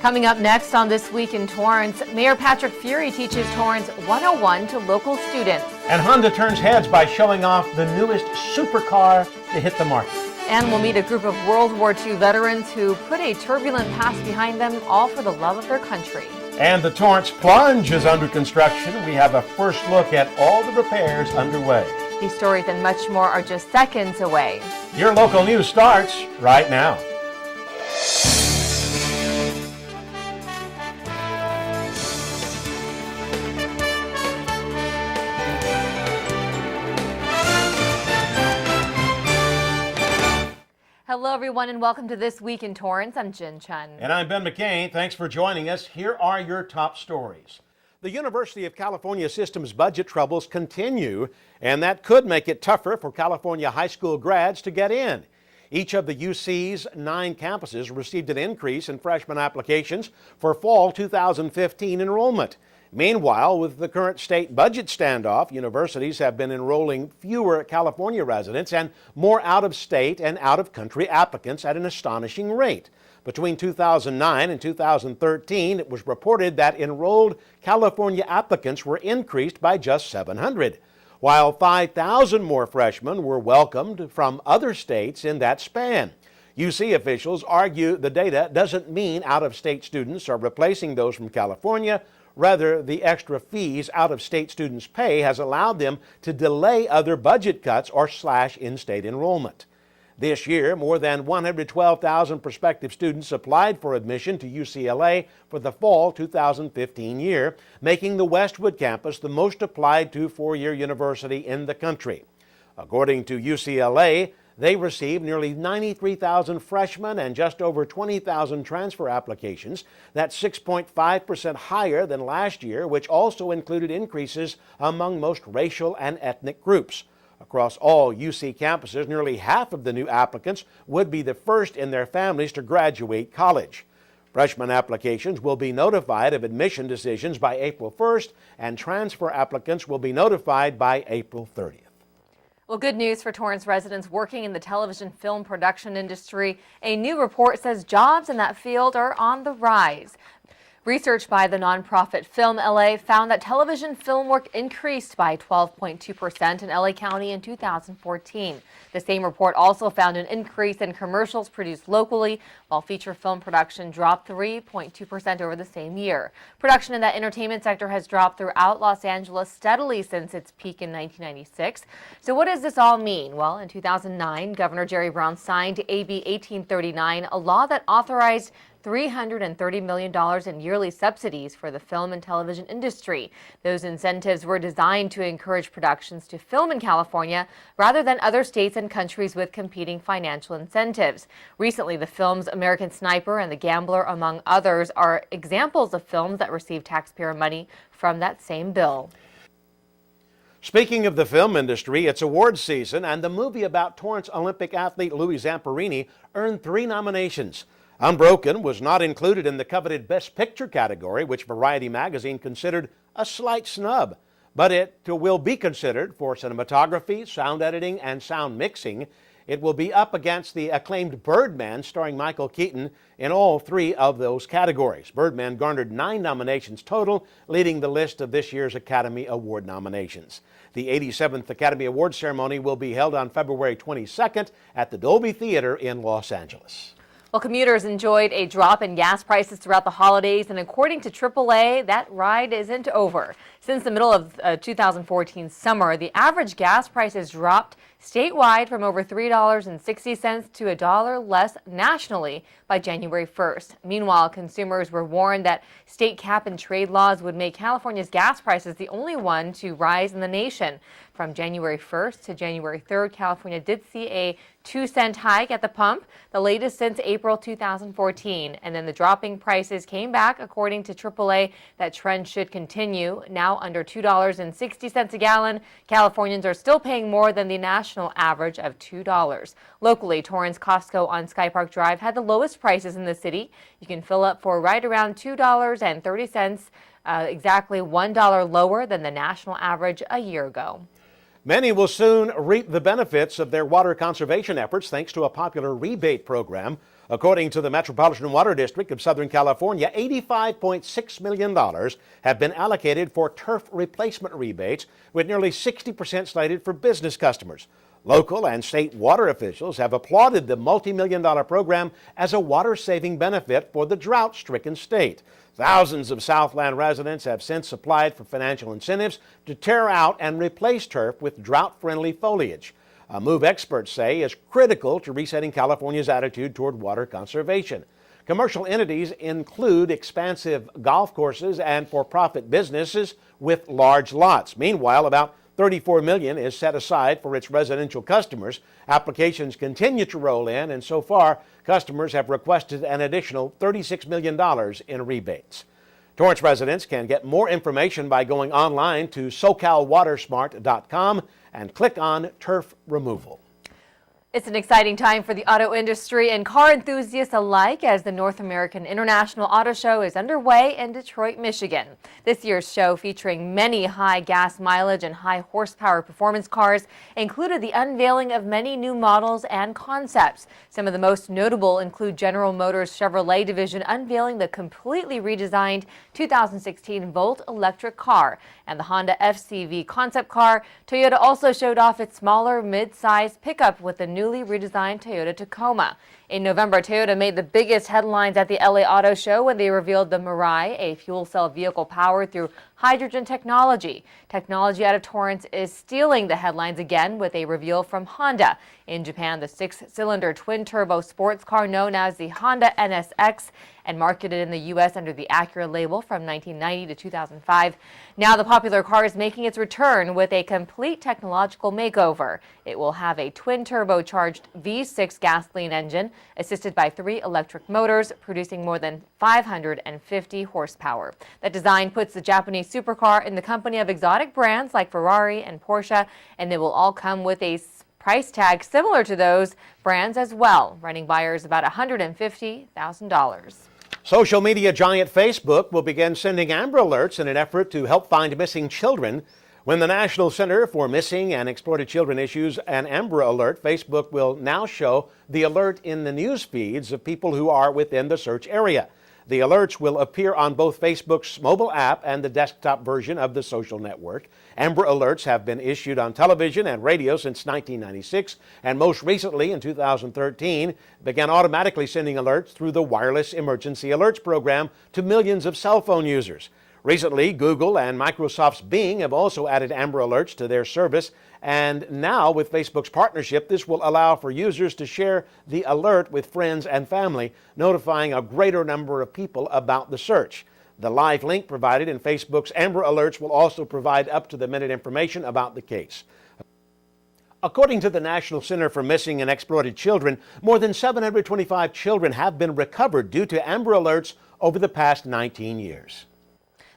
Coming up next on This Week in Torrance, Mayor Patrick Fury teaches Torrance 101 to local students. And Honda turns heads by showing off the newest supercar to hit the market. And we'll meet a group of World War II veterans who put a turbulent past behind them, all for the love of their country. And the Torrance Plunge is under construction. We have a first look at all the repairs underway. These stories and much more are just seconds away. Your local news starts right now. Hello, everyone, and welcome to This Week in Torrance. I'm Jin Chin. And I'm Ben McCain. Thanks for joining us. Here are your top stories. The University of California system's budget troubles continue, and that could make it tougher for California high school grads to get in. Each of the UC's 9 campuses received an increase in freshman applications for fall 2015 enrollment. Meanwhile, with the current state budget standoff, universities have been enrolling fewer California residents and more out-of-state and out-of-country applicants at an astonishing rate. Between 2009 and 2013, it was reported that enrolled California applicants were increased by just 700, while 5,000 more freshmen were welcomed from other states in that span. UC officials argue the data doesn't mean out-of-state students are replacing those from California. Rather, the extra fees out-of-state students pay has allowed them to delay other budget cuts or slash in-state enrollment. This year, more than 112,000 prospective students applied for admission to UCLA for the fall 2015 year, making the Westwood campus the most applied to four-year university in the country. According to UCLA, they received nearly 93,000 freshmen and just over 20,000 transfer applications. That's 6.5% higher than last year, which also included increases among most racial and ethnic groups. Across all UC campuses, nearly half of the new applicants would be the first in their families to graduate college. Freshman applications will be notified of admission decisions by April 1st, and transfer applicants will be notified by April 30th. Well, good news for Torrance residents working in the television film production industry. A new report says jobs in that field are on the rise. Research by the nonprofit Film LA found that television film work increased by 12.2% in LA County in 2014. The same report also found an increase in commercials produced locally, while feature film production dropped 3.2% over the same year. Production in that entertainment sector has dropped throughout Los Angeles steadily since its peak in 1996. So what does this all mean? Well, in 2009, Governor Jerry Brown signed AB 1839, a law that authorized $330 million in yearly subsidies for the film and television industry. Those incentives were designed to encourage productions to film in California rather than other states and countries with competing financial incentives. Recently, the films American Sniper and The Gambler, among others, are examples of films that receive taxpayer money from that same bill. Speaking of the film industry, it's awards season, and the movie about Torrance Olympic athlete Louis Zamperini earned 3 nominations. Unbroken was not included in the coveted Best Picture category, which Variety magazine considered a slight snub. But it will be considered for cinematography, sound editing, and sound mixing. It will be up against the acclaimed Birdman, starring Michael Keaton, in all 3 of those categories. Birdman garnered 9 nominations total, leading the list of this year's Academy Award nominations. The 87th Academy Awards ceremony will be held on February 22nd at the Dolby Theater in Los Angeles. Well, commuters enjoyed a drop in gas prices throughout the holidays, and according to AAA, that ride isn't over. Since the middle of 2014 summer, the average gas price has dropped statewide from over $3.60 to $1 less nationally by January 1st. Meanwhile, consumers were warned that state cap and trade laws would make California's gas prices the only one to rise in the nation. From January 1st to January 3rd, California did see a 2-cent hike at the pump, the latest since April 2014. And then the dropping prices came back. According to AAA, that trend should continue. Now under $2.60 a gallon, Californians are still paying more than the national average of $2. Locally, Torrance Costco on Sky Park Drive had the lowest prices in the city. You can fill up for right around $2.30, exactly $1 lower than the national average a year ago. Many will soon reap the benefits of their water conservation efforts thanks to a popular rebate program. According to the Metropolitan Water District of Southern California, $85.6 million have been allocated for turf replacement rebates, with nearly 60% slated for business customers. Local and state water officials have applauded the multi-million-dollar program as a water-saving benefit for the drought-stricken state. Thousands of Southland residents have since applied for financial incentives to tear out and replace turf with drought-friendly foliage, a move experts say is critical to resetting California's attitude toward water conservation. Commercial entities include expansive golf courses and for-profit businesses with large lots. Meanwhile, about $34 million is set aside for its residential customers. Applications continue to roll in, and so far, customers have requested an additional $36 million in rebates. Torrance residents can get more information by going online to SoCalWatersmart.com and click on turf removal. It's an exciting time for the auto industry and car enthusiasts alike as the North American International Auto Show is underway in Detroit, Michigan. This year's show, featuring many high gas mileage and high horsepower performance cars, included the unveiling of many new models and concepts. Some of the most notable include General Motors' Chevrolet division unveiling the completely redesigned 2016 Volt electric car and the Honda FCV concept car. Toyota also showed off its smaller mid-size pickup with the newly redesigned Toyota Tacoma. In November, Toyota made the biggest headlines at the LA Auto Show when they revealed the Mirai, a fuel cell vehicle powered through hydrogen technology. Technology out of Torrance is stealing the headlines again with a reveal from Honda. In Japan, the six-cylinder twin-turbo sports car known as the Honda NSX and marketed in the U.S. under the Acura label from 1990 to 2005. Now the popular car is making its return with a complete technological makeover. It will have a twin-turbocharged V6 gasoline engine assisted by 3 electric motors, producing more than 550 horsepower. That design puts the Japanese supercar in the company of exotic brands like Ferrari and Porsche, and it will all come with a price tag similar to those brands as well, running buyers about $150,000. Social media giant Facebook will begin sending Amber Alerts in an effort to help find missing children. When the National Center for Missing and Exploited Children issues an Amber Alert, Facebook will now show the alert in the news feeds of people who are within the search area. The alerts will appear on both Facebook's mobile app and the desktop version of the social network. Amber Alerts have been issued on television and radio since 1996, and most recently in 2013 began automatically sending alerts through the Wireless Emergency Alerts program to millions of cell phone users. Recently, Google and Microsoft's Bing have also added Amber Alerts to their service, and now with Facebook's partnership, this will allow for users to share the alert with friends and family, notifying a greater number of people about the search. The live link provided in Facebook's Amber Alerts will also provide up-to-the-minute information about the case. According to the National Center for Missing and Exploited Children, more than 725 children have been recovered due to Amber Alerts over the past 19 years.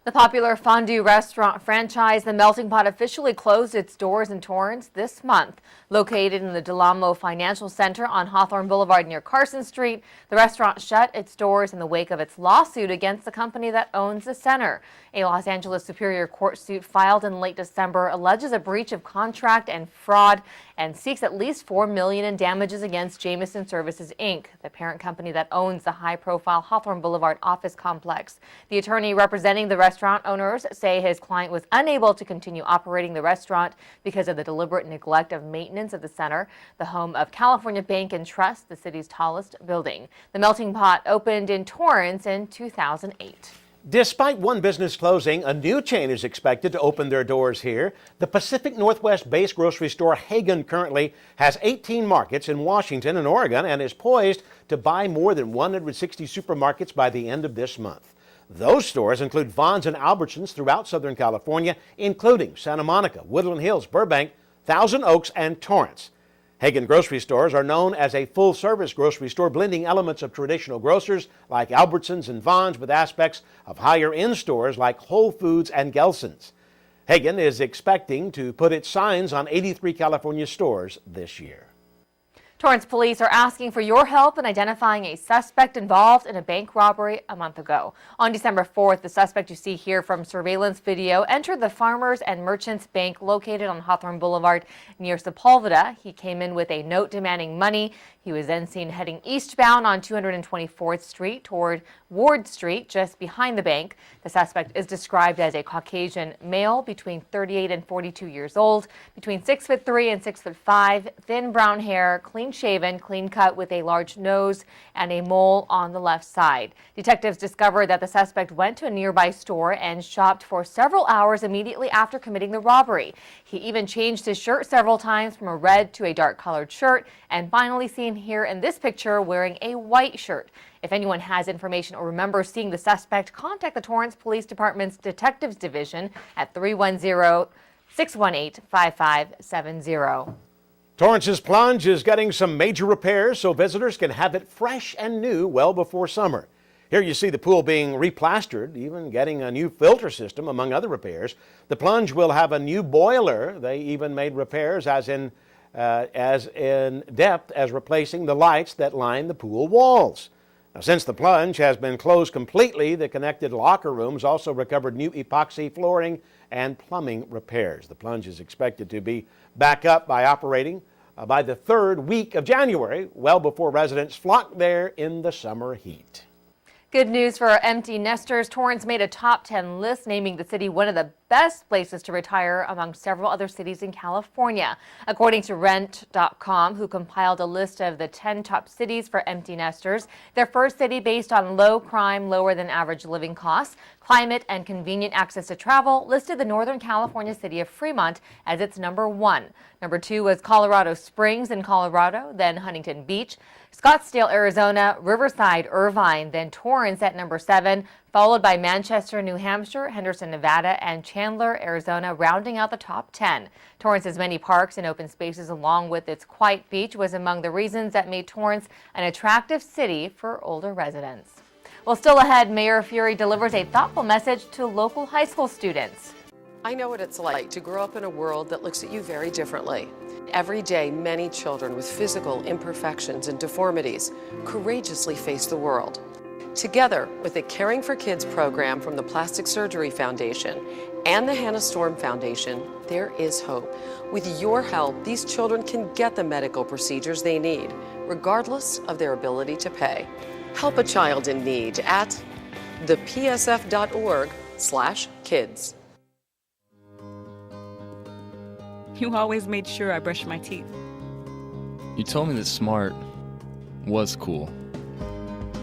The popular fondue restaurant franchise, The Melting Pot, officially closed its doors in Torrance this month. Located in the Del Amo Financial Center on Hawthorne Boulevard near Carson Street, the restaurant shut its doors in the wake of its lawsuit against the company that owns the center. A Los Angeles Superior Court suit filed in late December alleges a breach of contract and fraud and seeks at least $4 million in damages against Jameson Services, Inc., the parent company that owns the high-profile Hawthorne Boulevard office complex. The attorney representing the restaurant owners say his client was unable to continue operating the restaurant because of the deliberate neglect of maintenance of the center, the home of California Bank and Trust, the city's tallest building. The Melting Pot opened in Torrance in 2008. Despite one business closing, a new chain is expected to open their doors here. The Pacific Northwest-based grocery store Hagen currently has 18 markets in Washington and Oregon and is poised to buy more than 160 supermarkets by the end of this month. Those stores include Vons and Albertsons throughout Southern California, including Santa Monica, Woodland Hills, Burbank, Thousand Oaks, and Torrance. Hagen grocery stores are known as a full-service grocery store, blending elements of traditional grocers like Albertsons and Vons with aspects of higher-end stores like Whole Foods and Gelson's. Hagen is expecting to put its signs on 83 California stores this year. Torrance police are asking for your help in identifying a suspect involved in a bank robbery a month ago. On December 4th, the suspect you see here from surveillance video entered the Farmers and Merchants Bank located on Hawthorne Boulevard near Sepulveda. He came in with a note demanding money. He was then seen heading eastbound on 224th Street toward Ward Street, just behind the bank. The suspect is described as a Caucasian male between 38 and 42 years old, between 6'3" and 6'5", thin brown hair, clean-shaven, clean-cut with a large nose and a mole on the left side. Detectives discovered that the suspect went to a nearby store and shopped for several hours immediately after committing the robbery. He even changed his shirt several times from a red to a dark-colored shirt, and finally seen here in this picture wearing a white shirt. If anyone has information or remembers seeing the suspect, contact the Torrance Police Department's Detectives Division at 310-618-5570. Torrance's plunge is getting some major repairs so visitors can have it fresh and new well before summer. Here you see the pool being replastered, even getting a new filter system, among other repairs. The plunge will have a new boiler. They even made repairs as in depth as replacing the lights that line the pool walls. Now, since the plunge has been closed completely, the connected locker rooms also recovered new epoxy flooring and plumbing repairs. The plunge is expected to be back up by operating by the third week of January, well before residents flock there in the summer heat. Good news for our empty nesters. Torrance made a top 10 list, naming the city one of the best places to retire among several other cities in California. According to Rent.com, who compiled a list of the 10 top cities for empty nesters, their first city based on low crime, lower than average living costs, climate, and convenient access to travel, listed the Northern California city of Fremont as its number 1. Number 2 was Colorado Springs in Colorado, then Huntington Beach, Scottsdale, Arizona, Riverside, Irvine, then Torrance at number 7, followed by Manchester, New Hampshire, Henderson, Nevada, and Chandler, Arizona, rounding out the top 10. Torrance's many parks and open spaces, along with its quiet beach, was among the reasons that made Torrance an attractive city for older residents. Well, still ahead, Mayor Fury delivers a thoughtful message to local high school students. I know what it's like to grow up in a world that looks at you very differently. Every day, many children with physical imperfections and deformities courageously face the world. Together with the Caring for Kids program from the Plastic Surgery Foundation and the Hannah Storm Foundation, there is hope. With your help, these children can get the medical procedures they need, regardless of their ability to pay. Help a child in need at thepsf.org/kids. You always made sure I brushed my teeth. You told me that smart was cool.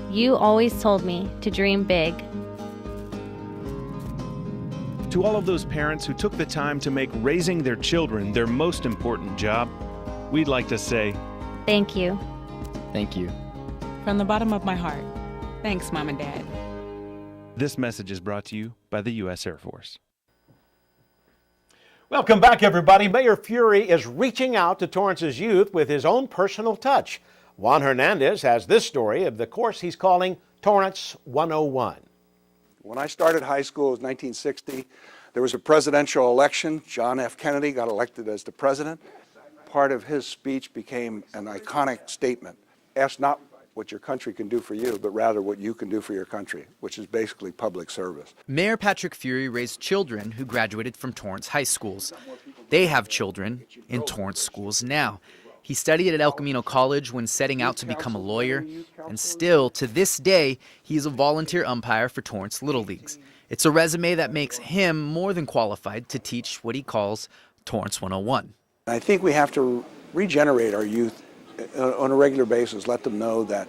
You always told me to dream big. To all of those parents who took the time to make raising their children their most important job, we'd like to say, Thank you. Thank you. From the bottom of my heart, thanks, Mom and Dad. This message is brought to you by the U.S. Air Force. Welcome back, everybody. Mayor Fury is reaching out to Torrance's youth with his own personal touch. Juan Hernandez has this story of the course he's calling Torrance 101. When I started high school, it was 1960. There was a presidential election. John F. Kennedy got elected as the president. Part of his speech became an iconic statement. Ask not what your country can do for you, but rather what you can do for your country, which is basically public service. Mayor Patrick Fury raised children who graduated from Torrance high schools. They have children in Torrance schools now. He studied at El Camino College when setting out to become a lawyer, and still, to this day, he is a volunteer umpire for Torrance Little Leagues. It's a resume that makes him more than qualified to teach what he calls Torrance 101. I think we have to regenerate our youth on a regular basis, let them know that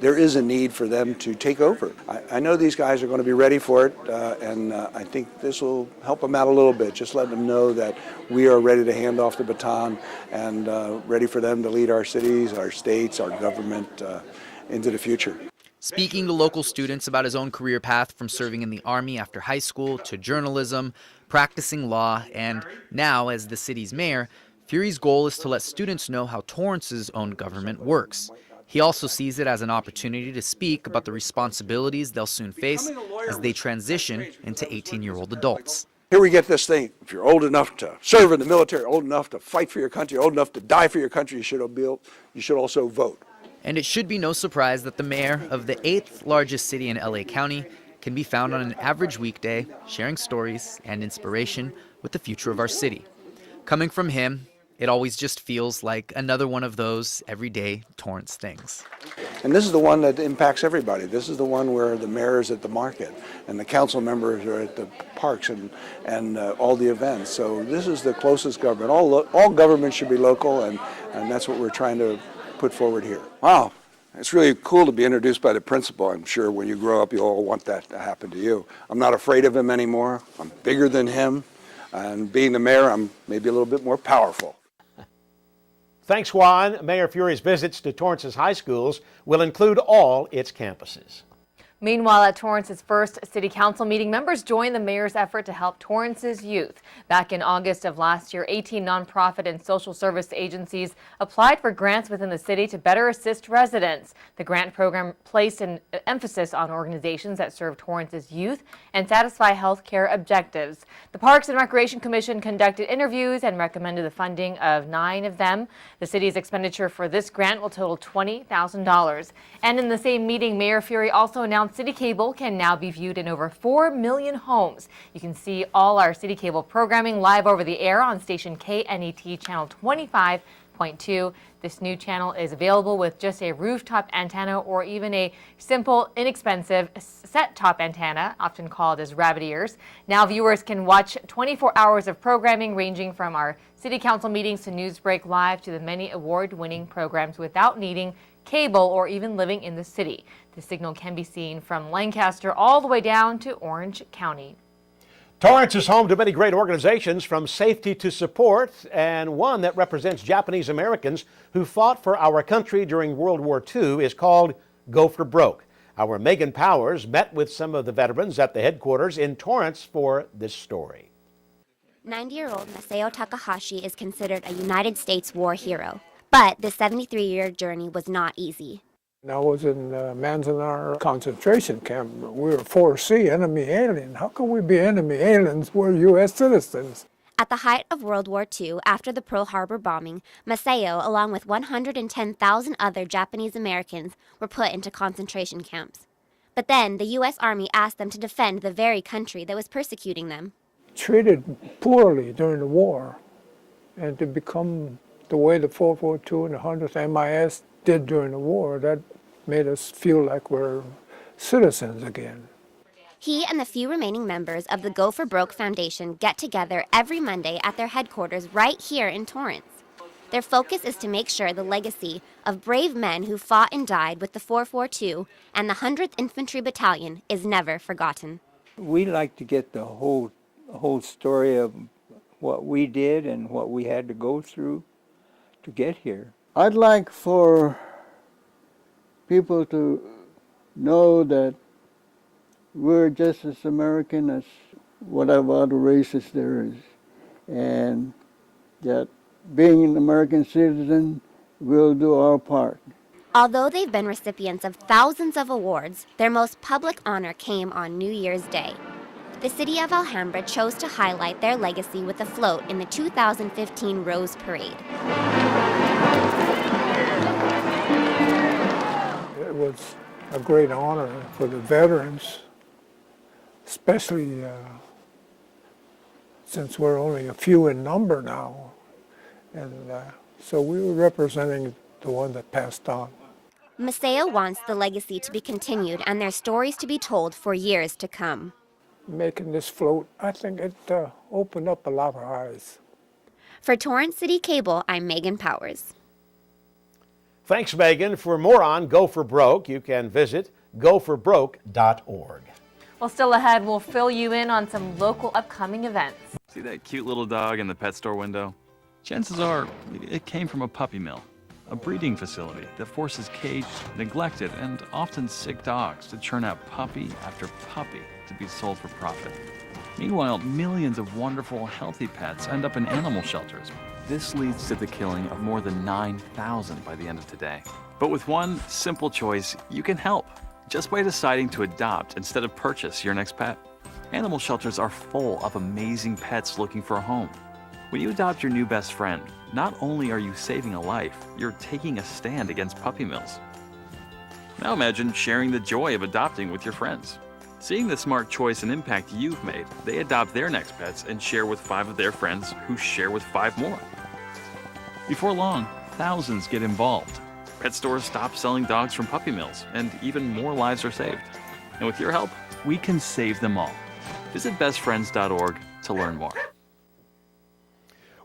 there is a need for them to take over. I know these guys are going to be ready for it, and I think this will help them out a little bit. Just let them know that we are ready to hand off the baton and ready for them to lead our cities, our states, our government into the future. Speaking to local students about his own career path from serving in the Army after high school to journalism, practicing law, and now as the city's mayor, Fury's goal is to let students know how Torrance's own government works. He also sees it as an opportunity to speak about the responsibilities they'll soon face as they transition into 18-year-old adults. Here we get this thing, if you're old enough to serve in the military, old enough to fight for your country, old enough to die for your country, you should also vote. And it should be no surprise that the mayor of the 8th largest city in LA County can be found on an average weekday sharing stories and inspiration with the future of our city. Coming from him, it always just feels like another one of those everyday Torrance things. And this is the one that impacts everybody. This is the one where the mayor is at the market and the council members are at the parks and all the events. So this is the closest government. All government should be local, and that's what we're trying to put forward here. Wow, it's really cool to be introduced by the principal. I'm sure when you grow up, you all want that to happen to you. I'm not afraid of him anymore. I'm bigger than him. And being the mayor, I'm maybe a little bit more powerful. Thanks, Juan. Mayor Furey's visits to Torrance's high schools will include all its campuses. Meanwhile, at Torrance's first city council meeting, members joined the mayor's effort to help Torrance's youth. Back in August of last year, 18 nonprofit and social service agencies applied for grants within the city to better assist residents. The grant program placed an emphasis on organizations that serve Torrance's youth and satisfy health care objectives. The Parks and Recreation Commission conducted interviews and recommended the funding of 9 of them. The city's expenditure for this grant will total $20,000. And in the same meeting, Mayor Furey also announced CitiCABLE can now be viewed in over 4 million homes. You can see all our CitiCABLE programming live over the air on station KNET channel 25.2. This new channel is available with just a rooftop antenna or even a simple, inexpensive set-top antenna, often called as rabbit ears. Now viewers can watch 24 hours of programming ranging from our city council meetings to Newsbreak Live to the many award-winning programs without needing cable or even living in the city. The signal can be seen from Lancaster all the way down to Orange County. Torrance is home to many great organizations, from Safety to Support, and one that represents Japanese Americans who fought for our country during World War II is called Go for Broke. Our Megan Powers met with some of the veterans at the headquarters in Torrance for this story. 90-year-old Masao Takahashi is considered a United States war hero. But the 73-year journey was not easy. I was in Manzanar concentration camp. We were 4C, enemy alien. How can we be enemy aliens? We're U.S. citizens. At the height of World War II, after the Pearl Harbor bombing, Masao, along with 110,000 other Japanese Americans, were put into concentration camps. But then the U.S. Army asked them to defend the very country that was persecuting them. Treated poorly during the war, and to become the way the 442 and the 100th MIS did during the war, that made us feel like we're citizens again. He and the few remaining members of the Go for Broke Foundation get together every Monday at their headquarters right here in Torrance. Their focus is to make sure the legacy of brave men who fought and died with the 442 and the 100th Infantry Battalion is never forgotten. We like to get the whole story of what we did and what we had to go through to get here. I'd like for people to know that we're just as American as whatever other races there is, and that being an American citizen, we'll do our part. Although they've been recipients of thousands of awards, their most public honor came on New Year's Day. The city of Alhambra chose to highlight their legacy with a float in the 2015 Rose Parade. It was a great honor for the veterans, especially since we're only a few in number now. And so we were representing the one that passed on. Masao wants the legacy to be continued and their stories to be told for years to come. Making this float, I think it opened up a lot of eyes. For Torrance CitiCABLE, I'm Megan Powers. Thanks, Megan. For more on Go for Broke, you can visit goforbroke.org. Well, still ahead, we'll fill you in on some local upcoming events. See that cute little dog in the pet store window? Chances are it came from a puppy mill, a breeding facility that forces caged, neglected, and often sick dogs to churn out puppy after puppy to be sold for profit. Meanwhile, millions of wonderful, healthy pets end up in animal shelters. This leads to the killing of more than 9,000 by the end of today. But with one simple choice, you can help, just by deciding to adopt instead of purchase your next pet. Animal shelters are full of amazing pets looking for a home. When you adopt your new best friend, not only are you saving a life, you're taking a stand against puppy mills. Now imagine sharing the joy of adopting with your friends. Seeing the smart choice and impact you've made, they adopt their next pets and share with 5 of their friends who share with 5 more. Before long, thousands get involved. Pet stores stop selling dogs from puppy mills, and even more lives are saved. And with your help, we can save them all. Visit bestfriends.org to learn more.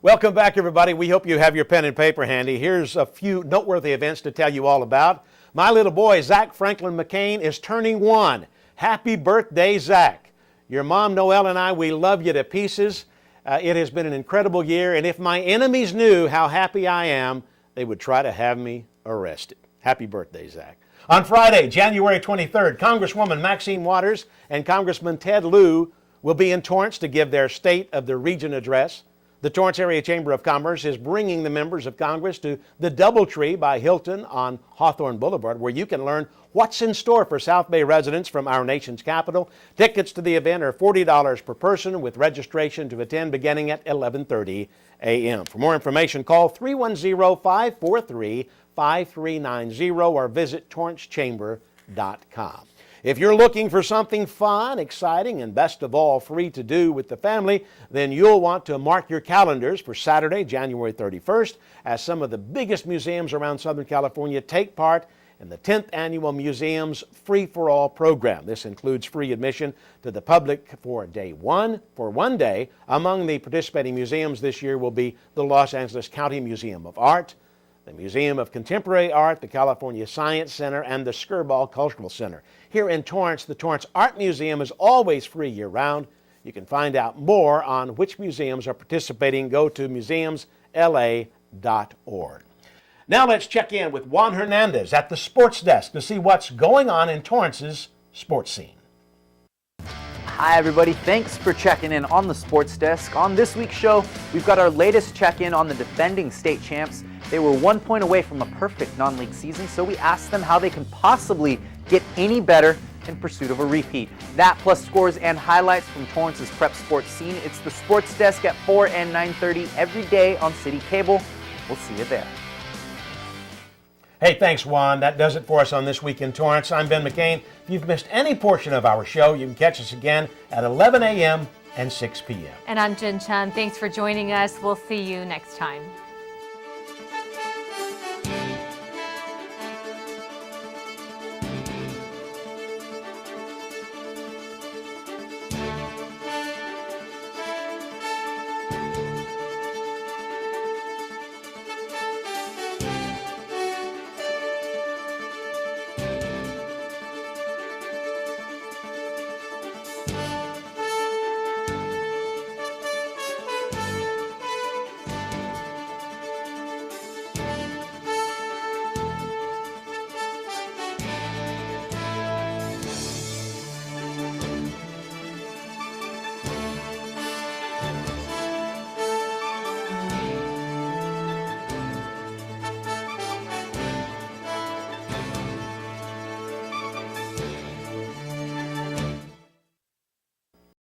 Welcome back, everybody. We hope you have your pen and paper handy. Here's a few noteworthy events to tell you all about. My little boy, Zach Franklin McCain, is turning 1. Happy birthday, Zach. Your mom, Noelle, and I, we love you to pieces. It has been an incredible year, and if my enemies knew how happy I am, they would try to have me arrested. Happy birthday, Zach. On Friday, January 23rd, Congresswoman Maxine Waters and Congressman Ted Lieu will be in Torrance to give their State of the Region address. The Torrance Area Chamber of Commerce is bringing the members of Congress to the Doubletree by Hilton on Hawthorne Boulevard, where you can learn what's in store for South Bay residents from our nation's capital. Tickets to the event are $40 per person, with registration to attend beginning at 11:30 a.m. For more information, call 310-543-5390 or visit torrancechamber.com. If you're looking for something fun, exciting, and best of all, free to do with the family, then you'll want to mark your calendars for Saturday, January 31st, as some of the biggest museums around Southern California take part in the 10th Annual Museums Free for All program. This includes free admission to the public for day 1. For one day, among the participating museums this year will be the Los Angeles County Museum of Art, the Museum of Contemporary Art, the California Science Center, and the Skirball Cultural Center. Here in Torrance, the Torrance Art Museum is always free year-round. You can find out more on which museums are participating. Go to museumsla.org. Now let's check in with Juan Hernandez at the Sports Desk to see what's going on in Torrance's sports scene. Hi everybody, thanks for checking in on the Sports Desk. On this week's show, we've got our latest check-in on the defending state champs. They were 1 point away from a perfect non-league season, so we asked them how they can possibly get any better in pursuit of a repeat. That plus scores and highlights from Torrance's prep sports scene. It's the Sports Desk at 4 and 9:30 every day on CitiCABLE. We'll see you there. Hey, thanks, Juan. That does it for us on This Week in Torrance. I'm Ben McCain. If you've missed any portion of our show, you can catch us again at 11 a.m. and 6 p.m. And I'm Jin Chin. Thanks for joining us. We'll see you next time.